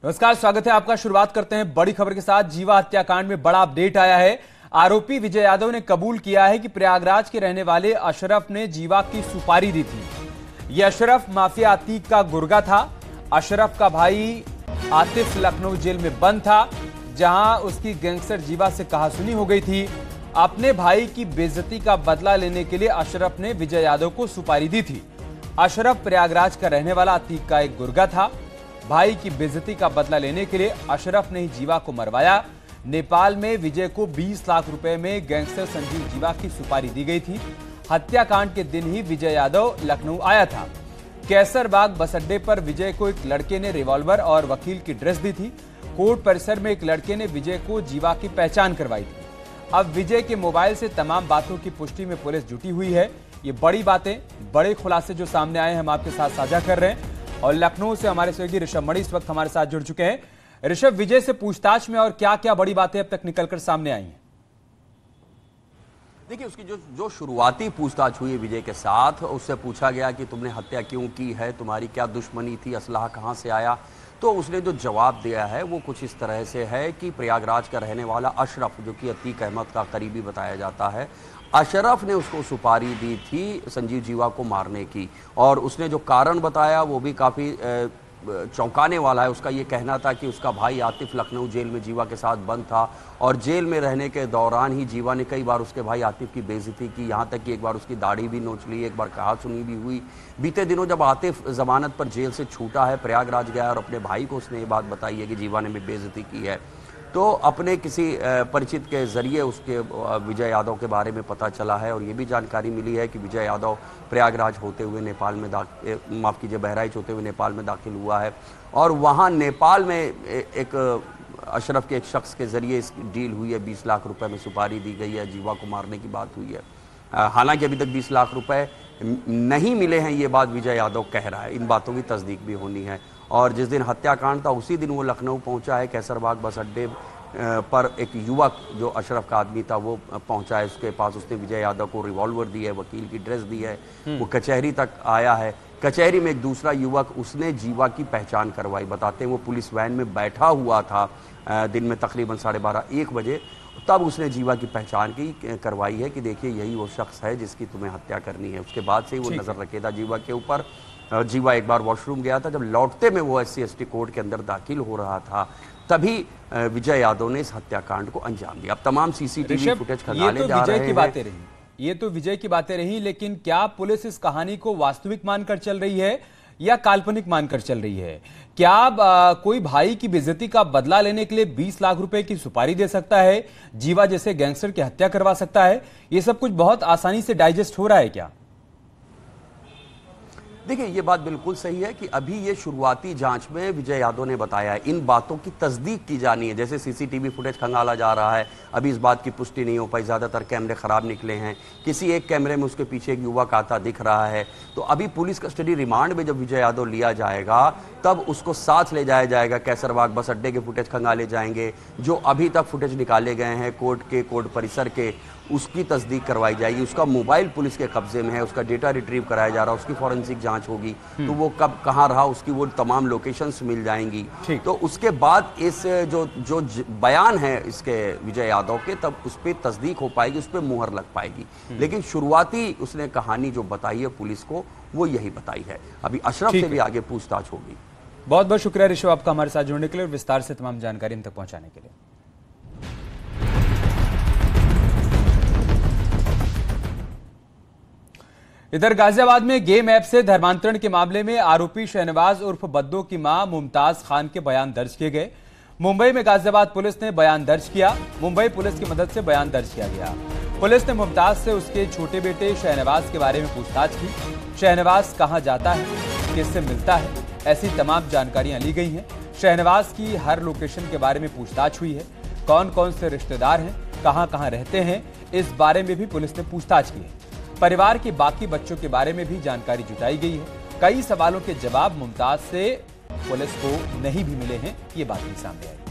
नमस्कार, स्वागत है आपका। शुरुआत करते हैं बड़ी खबर के साथ। जीवा हत्याकांड में बड़ा अपडेट आया है। आरोपी विजय यादव ने कबूल किया है कि प्रयागराज के रहने वाले अशरफ ने जीवा की सुपारी दी थी। यह अशरफ माफिया अतीक का गुर्गा था। अशरफ का भाई आतिफ लखनऊ जेल में बंद था, जहां उसकी गैंगस्टर जीवा से कहासुनी हो गई थी। अपने भाई की बेइज्जती का बदला लेने के लिए अशरफ ने विजय यादव को सुपारी दी थी। अशरफ प्रयागराज का रहने वाला अतीक का एक गुर्गा था। भाई की बेइज्जती का बदला लेने के लिए अशरफ ने ही जीवा को मरवाया। नेपाल में विजय को 20 लाख रुपए में गैंगस्टर संजीव जीवा की सुपारी दी गई थी। हत्याकांड के दिन ही विजय यादव लखनऊ आया था। कैसरबाग बस अड्डे पर विजय को एक लड़के ने रिवॉल्वर और वकील की ड्रेस दी थी। कोर्ट परिसर में एक लड़के ने विजय को जीवा की पहचान करवाई थी। अब विजय के मोबाइल से तमाम बातों की पुष्टि में पुलिस जुटी हुई है। ये बड़ी बातें, बड़े खुलासे जो सामने आए हैं, हम आपके साथ साझा कर रहे हैं। और लखनऊ से हमारे सहयोगी ऋषभ मणि इस वक्त हमारे साथ जुड़ चुके हैं। ऋषभ, विजय से पूछताछ में और क्या क्या बड़ी बातें अब तक निकलकर सामने आई हैं? देखिए, उसकी जो शुरुआती पूछताछ हुई विजय के साथ, उससे पूछा गया कि तुमने हत्या क्यों की है, तुम्हारी क्या दुश्मनी थी, असलहा कहां से आया। तो उसने जो जवाब दिया है वो कुछ इस तरह से है कि प्रयागराज का रहने वाला अशरफ, जो कि अतीक अहमद का करीबी बताया जाता है, अशरफ ने उसको सुपारी दी थी संजीव जीवा को मारने की। और उसने जो कारण बताया वो भी काफ़ी चौंकाने वाला है। उसका ये कहना था कि उसका भाई आतिफ लखनऊ जेल में जीवा के साथ बंद था और जेल में रहने के दौरान ही जीवा ने कई बार उसके भाई आतिफ की बेइज्जती की, यहाँ तक कि एक बार उसकी दाढ़ी भी नोच ली, एक बार कहासुनी भी हुई। बीते दिनों जब आतिफ जमानत पर जेल से छूटा है, प्रयागराज गया और अपने भाई को उसने ये बात बताई है कि जीवा ने भी बेइज्जती की है। तो अपने किसी परिचित के जरिए उसके विजय यादव के बारे में पता चला है और ये भी जानकारी मिली है कि विजय यादव प्रयागराज होते हुए नेपाल में माफ़ कीजिए, बहराइच होते हुए नेपाल में दाखिल हुआ है। और वहाँ नेपाल में एक अशरफ के एक शख्स के जरिए इस डील हुई है। 20 लाख रुपए में सुपारी दी गई है, जीवा को मारने की बात हुई है। हालांकि अभी तक 20 लाख रुपए नहीं मिले हैं, ये बात विजय यादव कह रहा है। इन बातों की तस्दीक भी होनी है। और जिस दिन हत्याकांड था उसी दिन वो लखनऊ पहुंचा है। कैसरबाग बस अड्डे पर एक युवक जो अशरफ का आदमी था वो पहुंचा है उसके पास। उसने विजय यादव को रिवॉल्वर दी है, वकील की ड्रेस दी है। वो कचहरी तक आया है। कचहरी में एक दूसरा युवक, उसने जीवा की पहचान करवाई। बताते हैं वो पुलिस वैन में बैठा हुआ था दिन में तकरीबन 12:30-1 बजे। तब उसने जीवा की पहचान करवाई है कि देखिए यही वो शख्स है जिसकी तुम्हें हत्या करनी है। उसके बाद से ही वो नजर रखे था जीवा के ऊपर। जीवा एक बार वॉशरूम गया था, जब लौटते में वो SC/ST कोर्ट के अंदर दाखिल हो रहा था तभी विजय यादव ने इस हत्याकांड को अंजाम दिया। अब तमाम CCTV फुटेज खंगाले जा रहे हैं। ये तो विजय की बातें रही, लेकिन क्या पुलिस इस कहानी को वास्तविक मानकर चल रही है या काल्पनिक मानकर चल रही है? क्या कोई भाई की बेइज्जती का बदला लेने के लिए 20 लाख रुपए की सुपारी दे सकता है, जीवा जैसे गैंगस्टर की हत्या करवा सकता है? ये सब कुछ बहुत आसानी से डाइजेस्ट हो रहा है क्या? देखिए, ये बात बिल्कुल सही है कि अभी ये शुरुआती जांच में विजय यादव ने बताया है। इन बातों की तस्दीक की जानी है। जैसे CCTV फुटेज खंगाला जा रहा है, अभी इस बात की पुष्टि नहीं हो पाई। ज़्यादातर कैमरे खराब निकले हैं। किसी एक कैमरे में उसके पीछे एक युवक आता दिख रहा है। तो अभी पुलिस कस्टडी रिमांड में जब विजय यादव लिया जाएगा तब उसको साथ ले जाया जाएगा। कैसरबाग बस अड्डे के फुटेज खंगाले जाएंगे। जो अभी तक फुटेज निकाले गए हैं कोर्ट परिसर के, उसकी तस्दीक करवाई जाएगी। उसका मोबाइल पुलिस के कब्जे में है, उसका डेटा रिट्रीव कराया जा रहा है, उसकी फॉरेंसिक जांच होगी। तो वो कब कहाँ रहा उसकी वो तमाम लोकेशंस मिल जाएंगी। तो उसके बाद इस जो बयान है इसके विजय यादव के, तब उस पर तस्दीक हो पाएगी, उस पर मुहर लग पाएगी। लेकिन शुरुआती उसने कहानी जो बताई है पुलिस को, वो यही बताई है। अभी अशरफ से भी आगे पूछताछ होगी। बहुत बहुत शुक्रिया ऋषभ आपका हमारे साथ जुड़ने के लिए और विस्तार से तमाम जानकारी हम तक पहुंचाने के लिए। इधर गाजियाबाद में गेम ऐप से धर्मांतरण के मामले में आरोपी शहनवाज उर्फ बद्दो की मां मुमताज खान के बयान दर्ज किए गए। मुंबई में गाजियाबाद पुलिस ने बयान दर्ज किया। मुंबई पुलिस की मदद से बयान दर्ज किया गया। पुलिस ने मुमताज से उसके छोटे बेटे शहनवाज के बारे में पूछताछ की। शहनवाज कहां जाता है, किससे मिलता है, ऐसी तमाम जानकारियां ली गई हैं। शहनवाज की हर लोकेशन के बारे में पूछताछ हुई है। कौन कौन से रिश्तेदार हैं, कहां कहां रहते हैं, इस बारे में भी पुलिस ने पूछताछ की है। परिवार के बाकी बच्चों के बारे में भी जानकारी जुटाई गई है। कई सवालों के जवाब मुमताज से पुलिस को नहीं भी मिले हैं, ये बात भी सामने आई।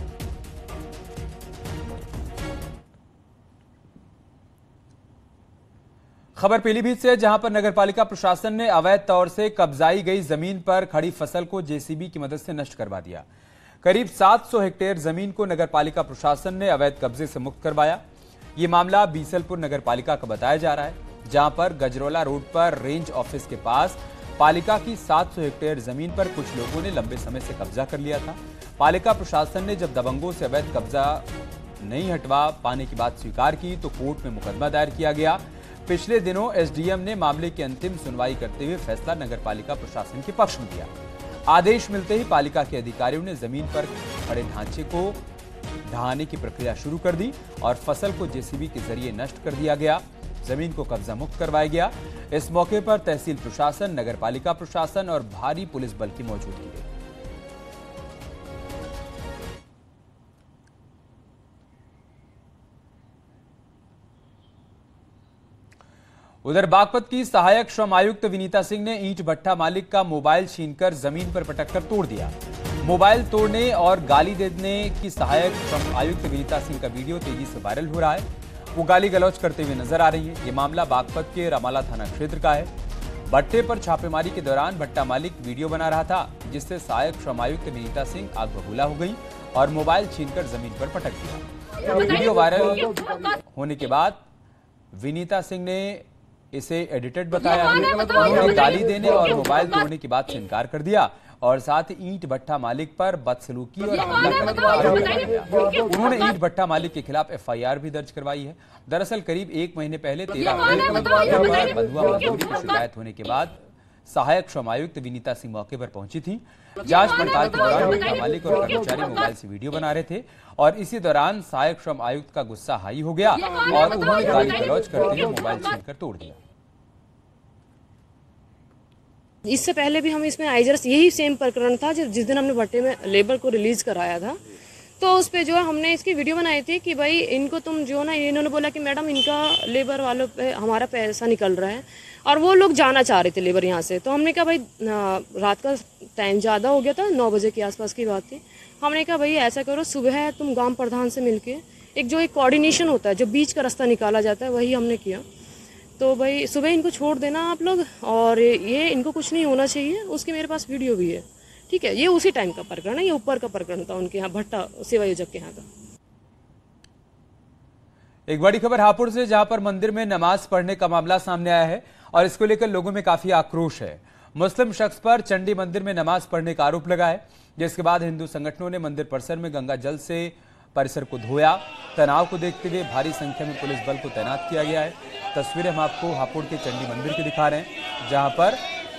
खबर पीलीभीत से, जहां पर नगरपालिका प्रशासन ने अवैध तौर से कब्जाई गई जमीन पर खड़ी फसल को JCB की मदद से नष्ट करवा दिया। करीब 700 हेक्टेयर जमीन को नगरपालिका प्रशासन ने अवैध कब्जे से मुक्त करवाया। ये मामला बीसलपुर नगरपालिका का बताया जा रहा है, जहां पर गजरौला रोड पर रेंज ऑफिस के पास पालिका की 700 हेक्टेयर जमीन पर कुछ लोगों ने लंबे समय से कब्जा कर लिया था। पालिका प्रशासन ने जब दबंगों से अवैध कब्जा नहीं हटवा पाने की बात स्वीकार की तो कोर्ट में मुकदमा दायर किया गया। पिछले दिनों एसडीएम ने मामले की अंतिम सुनवाई करते हुए फैसला नगरपालिका प्रशासन के पक्ष में दिया। आदेश मिलते ही पालिका के अधिकारियों ने जमीन पर खड़े ढांचे को ढहाने की प्रक्रिया शुरू कर दी और फसल को जेसीबी के जरिए नष्ट कर दिया गया। जमीन को कब्जा मुक्त करवाया गया। इस मौके पर तहसील प्रशासन, नगरपालिका प्रशासन और भारी पुलिस बल की मौजूदगी रही। उधर बागपत की सहायक श्रम आयुक्त विनीता सिंह ने ईंट भट्ठा मालिक का मोबाइल छीनकर जमीन पर पटककर तोड़ दिया। मोबाइल तोड़ने और गाली देने की सहायक श्रम आयुक्त विनीता सिंह का वीडियो तेजी से वायरल हो रहा है। वो गाली गलौज करते हुए नजर आ रही है। ये मामला बागपत के रमाला थाना क्षेत्र का है। भट्टे पर छापेमारी के दौरान भट्टा मालिक वीडियो बना रहा था, जिससे सहायक श्रम आयुक्त विनीता सिंह आग बबूला हो गई और मोबाइल छीनकर जमीन पर पटक दिया। वीडियो वायरल होने के बाद विनीता सिंह ने इसे एडिटेड बताया। उन्होंने गाली देने और मोबाइल तोड़ने की बात से इनकार कर दिया और साथ ही ईंट भट्टा मालिक पर बदसलूकी और हमला करने का आरोप लगाया। उन्होंने ईंट भट्टा मालिक के खिलाफ एफआईआर भी दर्ज करवाई है। दरअसल करीब 1 महीने पहले 13 अप्रैल को पर बंधुआ मजदूरी की शिकायत होने के बाद सहायक श्रम आयुक्त विनीता सिंह मौके पर पहुंची थी। जांच पड़ताल के दौरान भट्टा मालिक और कर्मचारी मोबाइल से वीडियो बना रहे थे और इसी दौरान सहायक श्रम आयुक्त का गुस्सा हाई हो गया और उन्होंने गाली गलौज करते हुए मोबाइल छीनकर तोड़ दिया। इससे पहले भी हम इसमें आइजर्स यही सेम प्रकरण था जिस दिन हमने भट्टे में लेबर को रिलीज कराया था, तो उस पे जो है हमने इसकी वीडियो बनाई थी कि भाई इनको तुम जो ना, इन्होंने बोला कि मैडम इनका लेबर वालों पे हमारा पैसा निकल रहा है और वो लोग जाना चाह रहे थे लेबर यहाँ से। तो हमने कहा भाई रात का टाइम ज़्यादा हो गया था, 9 बजे के आसपास की बात थी। हमने कहा भाई ऐसा करो, सुबह तुम ग्राम प्रधान से मिलके एक कोऑर्डिनेशन होता है, जो बीच का रास्ता निकाला जाता है, वही हमने किया। तो भाई सुबह इनको छोड़ देना आप लोग और ये इनको कुछ नहीं होना चाहिए। उसकी मेरे पास वीडियो भी है, ठीक है। ये उसी टाइम का प्रकरण है, ये ऊपर का प्रकरण था उनके यहाँ भट्टा सेवा योजक के यहाँ का। एक बड़ी खबर हापुड़ से, जहां पर मंदिर में नमाज पढ़ने का मामला सामने आया है और इसको लेकर लोगों में काफी आक्रोश है। मुस्लिम शख्स पर चंडी मंदिर में नमाज पढ़ने का आरोप लगा है, जिसके बाद हिंदू संगठनों ने मंदिर परिसर में गंगा जल से परिसर को धोया। तनाव को देखते हुए भारी संख्या में पुलिस बल को तैनात किया गया है। तस्वीरें हम आपको हापुड़ के चंडी मंदिर की दिखा रहे हैं, जहां पर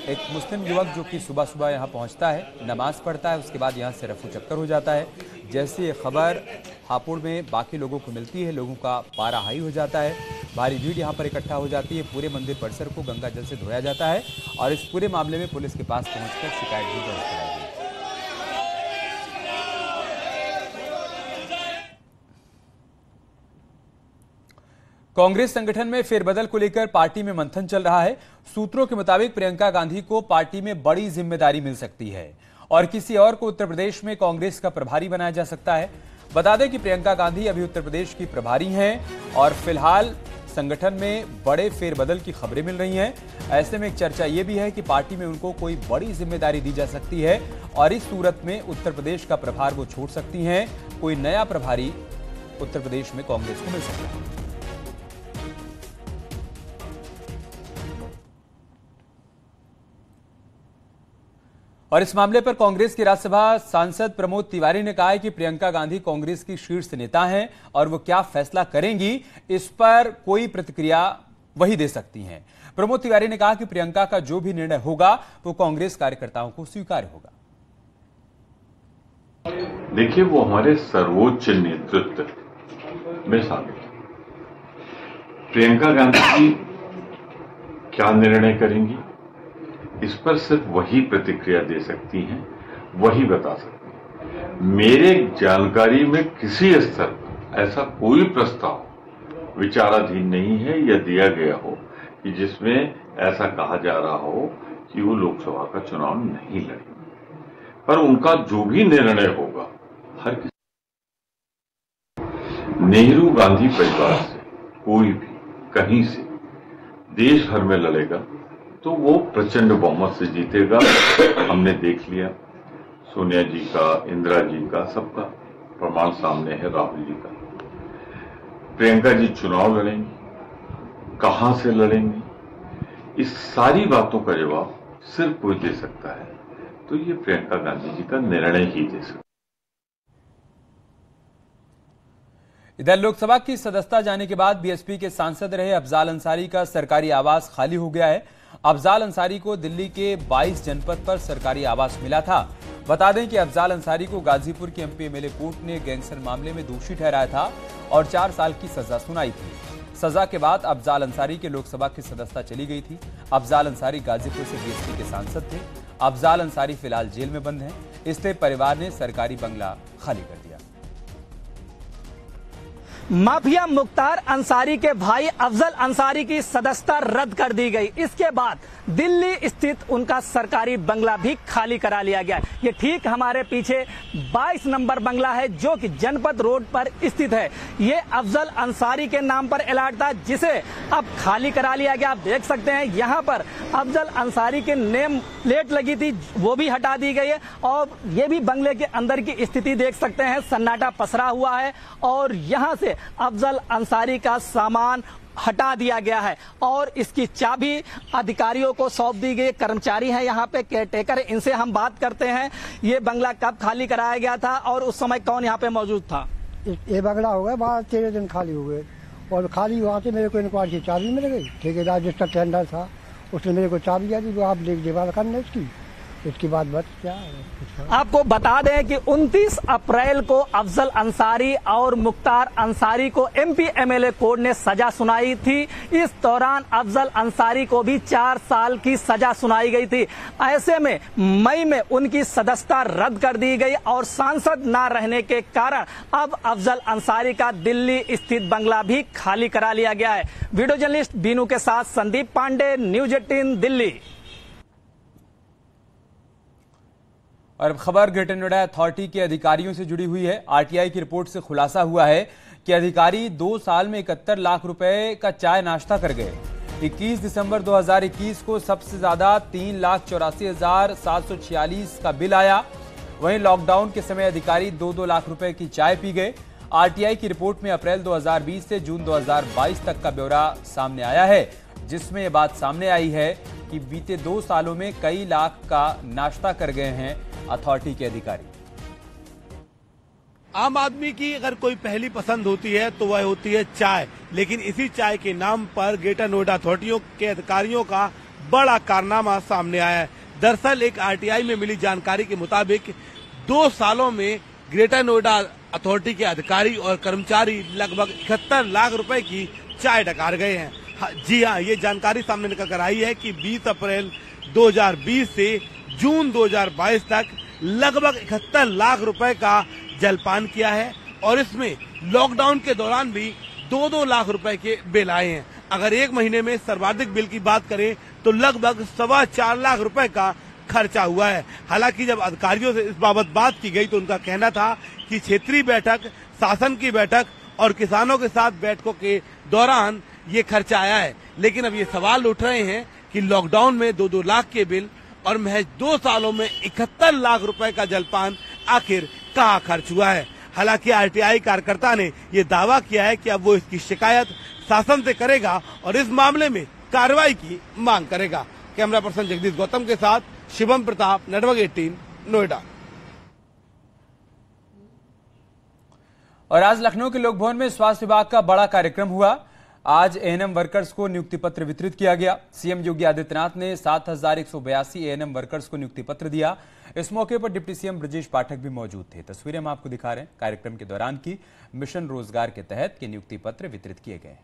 एक मुस्लिम युवक जो कि सुबह सुबह यहां पहुंचता है, नमाज पढ़ता है, उसके बाद यहां से रफू चक्कर हो जाता है। जैसे ये खबर हापुड़ में बाकी लोगों को मिलती है, लोगों का पारा हाई हो जाता है, भारी भीड़ यहां पर इकट्ठा हो जाती है। पूरे मंदिर परिसर को गंगा जल से धोया जाता है और इस पूरे मामले में पुलिस के पास पहुंचकर शिकायत भी दर्ज कराई गई। कांग्रेस संगठन में फेरबदल को लेकर पार्टी में मंथन चल रहा है। सूत्रों के मुताबिक प्रियंका गांधी को पार्टी में बड़ी जिम्मेदारी मिल सकती है और किसी और को उत्तर प्रदेश में कांग्रेस का प्रभारी बनाया जा सकता है। बता दें कि प्रियंका गांधी अभी उत्तर प्रदेश की प्रभारी हैं और फिलहाल संगठन में बड़े फेरबदल की खबरें मिल रही हैं। ऐसे में एक चर्चा यह भी है कि पार्टी में उनको कोई बड़ी जिम्मेदारी दी जा सकती है और इस सूरत में उत्तर प्रदेश का प्रभार वो छोड़ सकती हैं। कोई नया प्रभारी उत्तर प्रदेश में कांग्रेस को मिल सकता है। और इस मामले पर कांग्रेस के राज्यसभा सांसद प्रमोद तिवारी ने कहा है कि प्रियंका गांधी कांग्रेस की शीर्ष नेता हैं और वो क्या फैसला करेंगी इस पर कोई प्रतिक्रिया वही दे सकती हैं। प्रमोद तिवारी ने कहा कि प्रियंका का जो भी निर्णय होगा वो कांग्रेस कार्यकर्ताओं को स्वीकार्य होगा। देखिए, वो हमारे सर्वोच्च नेतृत्व में शामिल है। प्रियंका गांधी क्या निर्णय करेंगी इस पर सिर्फ वही प्रतिक्रिया दे सकती हैं, वही बता सकती हैं। मेरे जानकारी में किसी स्तर पर ऐसा कोई प्रस्ताव विचाराधीन नहीं है या दिया गया हो कि जिसमें ऐसा कहा जा रहा हो कि वो लोकसभा का चुनाव नहीं लड़ेंगे। पर उनका जो भी निर्णय होगा, हर किसी नेहरू गांधी परिवार से कोई भी कहीं से देश भर में लड़ेगा तो वो प्रचंड बहुमत से जीतेगा। हमने देख लिया सोनिया जी का, इंदिरा जी का, सबका प्रमाण सामने है, राहुल जी का। प्रियंका जी चुनाव लड़ेंगी, कहां से लड़ेंगी, इस सारी बातों का जवाब सिर्फ कोई दे सकता है, तो ये प्रियंका गांधी जी का निर्णय ही दे सकता है। इधर लोकसभा की सदस्यता जाने के बाद बीएसपी के सांसद रहे अफजाल अंसारी का सरकारी आवास खाली हो गया है। अफजाल अंसारी को दिल्ली के 22 जनपद पर सरकारी आवास मिला था। बता दें कि अफजाल अंसारी को गाजीपुर की एमपी एमएलए कोर्ट ने गैंगस्टर मामले में दोषी ठहराया था और 4 साल की सजा सुनाई थी। सजा के बाद अफजाल अंसारी के लोकसभा की सदस्यता चली गई थी। अफजाल अंसारी गाजीपुर से बीएसपी के सांसद थे। अफजाल अंसारी फिलहाल जेल में बंद हैं, इसलिए परिवार ने सरकारी बंगला खाली कर दिया। माफिया मुख्तार अंसारी के भाई अफजल अंसारी की सदस्यता रद्द कर दी गई। इसके बाद दिल्ली स्थित उनका सरकारी बंगला भी खाली करा लिया गया। ये ठीक हमारे पीछे 22 नंबर बंगला है जो कि जनपद रोड पर स्थित है। ये अफजल अंसारी के नाम पर अलॉट था, जिसे अब खाली करा लिया गया। आप देख सकते हैं यहाँ पर अफजल अंसारी के नेम प्लेट लगी थी, वो भी हटा दी गई है और ये भी बंगले के अंदर की स्थिति देख सकते हैं, सन्नाटा पसरा हुआ है और यहाँ से अफजल अंसारी का सामान हटा दिया गया है और इसकी चाबी अधिकारियों को सौंप दी गई। कर्मचारी हैं यहाँ पे, केयरटेकर, इनसे हम बात करते हैं। ये बंगला कब खाली कराया गया था और उस समय कौन यहाँ पे मौजूद था? ये बंगला हो गया 12-13 दिन खाली हो गए और खाली हुआ से मेरे को इंक्वायरी की चाबी मिल गई। ठेकेदार जिसका टेंडर था उसने मेरे को चाबी दिया जो आप देखभाल करने इसकी बात बस क्या है। आपको बता दें कि 29 अप्रैल को अफजल अंसारी और मुख्तार अंसारी को एमपी एमएलए कोर्ट ने सजा सुनाई थी। इस दौरान अफजल अंसारी को भी 4 साल की सजा सुनाई गई थी। ऐसे में मई में उनकी सदस्यता रद्द कर दी गई और सांसद न रहने के कारण अब अफजल अंसारी का दिल्ली स्थित बंगला भी खाली करा लिया गया है। वीडियो जर्नलिस्ट बीनू के साथ संदीप पांडे, न्यूज 18 दिल्ली। और अब खबर ग्रेटर नोएडा अथॉरिटी के अधिकारियों से जुड़ी हुई है। आरटीआई की रिपोर्ट से खुलासा हुआ है कि अधिकारी 2 साल में 71 लाख रुपए का चाय नाश्ता कर गए। 21 दिसंबर 2021 को सबसे ज्यादा 3,84,746 का बिल आया। वहीं लॉकडाउन के समय अधिकारी 2-2 लाख रुपए की चाय पी गए। आरटीआई की रिपोर्ट में अप्रैल 2020 से जून 2022 तक का ब्यौरा सामने आया है, जिसमें यह बात सामने आई है कि बीते 2 सालों में कई लाख का नाश्ता कर गए हैं अथॉरिटी के अधिकारी। आम आदमी की अगर कोई पहली पसंद होती है तो वह होती है चाय, लेकिन इसी चाय के नाम पर ग्रेटर नोएडा अथॉरिटी के अधिकारियों का बड़ा कारनामा सामने आया है। दरअसल एक आरटीआई में मिली जानकारी के मुताबिक 2 सालों में ग्रेटर नोएडा अथॉरिटी के अधिकारी और कर्मचारी लगभग 71 लाख रुपए की चाय डकार गए हैं। जी हाँ, ये जानकारी सामने निकल कर आई है कि 20 अप्रैल 2020 से जून 2022 तक लगभग 71 लाख रुपए का जलपान किया है और इसमें लॉकडाउन के दौरान भी 2-2 लाख रुपए के बिल आए हैं। अगर एक महीने में सर्वाधिक बिल की बात करें तो लगभग 4.25 लाख रुपए का खर्चा हुआ है। हालांकि जब अधिकारियों से इस बाबत बात की गई तो उनका कहना था कि क्षेत्रीय बैठक, शासन की बैठक और किसानों के साथ बैठकों के दौरान ये खर्चा आया है। लेकिन अब ये सवाल उठ रहे हैं कि लॉकडाउन में 2-2 लाख के बिल और महज 2 सालों में 71 लाख रुपए का जलपान आखिर कहाँ खर्च हुआ है। हालांकि आरटीआई कार्यकर्ता ने ये दावा किया है कि अब वो इसकी शिकायत शासन से करेगा और इस मामले में कार्रवाई की मांग करेगा। कैमरा पर्सन जगदीश गौतम के साथ शिवम प्रताप, नेटवर्क 18 नोएडा। और आज लखनऊ के लोक भवन में स्वास्थ्य विभाग का बड़ा कार्यक्रम हुआ। आज एएनएम वर्कर्स को नियुक्ति पत्र वितरित किया गया। सीएम योगी आदित्यनाथ ने 7,182 एएनएम वर्कर्स को नियुक्ति पत्र दिया। इस मौके पर डिप्टी सीएम ब्रजेश पाठक भी मौजूद थे। तस्वीरें हम आपको दिखा रहे हैं कार्यक्रम के दौरान की। मिशन रोजगार के तहत के नियुक्ति पत्र वितरित किए गए।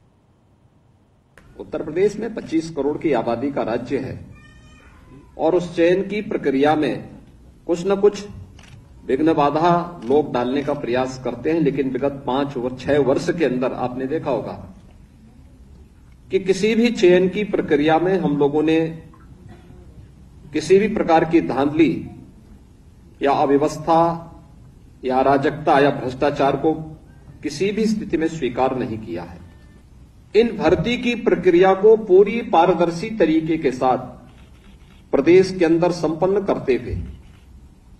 उत्तर प्रदेश में 25 करोड़ की आबादी का राज्य है और उस चयन की प्रक्रिया में कुछ न कुछ विघ्न बाधा लोग डालने का प्रयास करते हैं, लेकिन विगत 5-6 वर्ष के अंदर आपने देखा होगा कि किसी भी चयन की प्रक्रिया में हम लोगों ने किसी भी प्रकार की धांधली या अव्यवस्था या अराजकता या भ्रष्टाचार को किसी भी स्थिति में स्वीकार नहीं किया है। इन भर्ती की प्रक्रिया को पूरी पारदर्शी तरीके के साथ प्रदेश के अंदर संपन्न करते हुए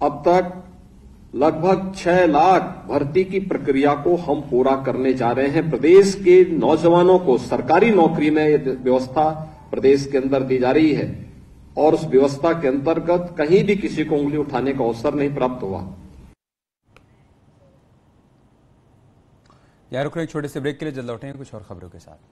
अब तक लगभग 6 लाख भर्ती की प्रक्रिया को हम पूरा करने जा रहे हैं। प्रदेश के नौजवानों को सरकारी नौकरी में व्यवस्था प्रदेश के अंदर दी जा रही है और उस व्यवस्था के अंतर्गत कहीं भी किसी को उंगली उठाने का अवसर नहीं प्राप्त हुआ। यार रुक रहे एक छोटे से ब्रेक के लिए, जल्द लौटेंगे कुछ और खबरों के साथ।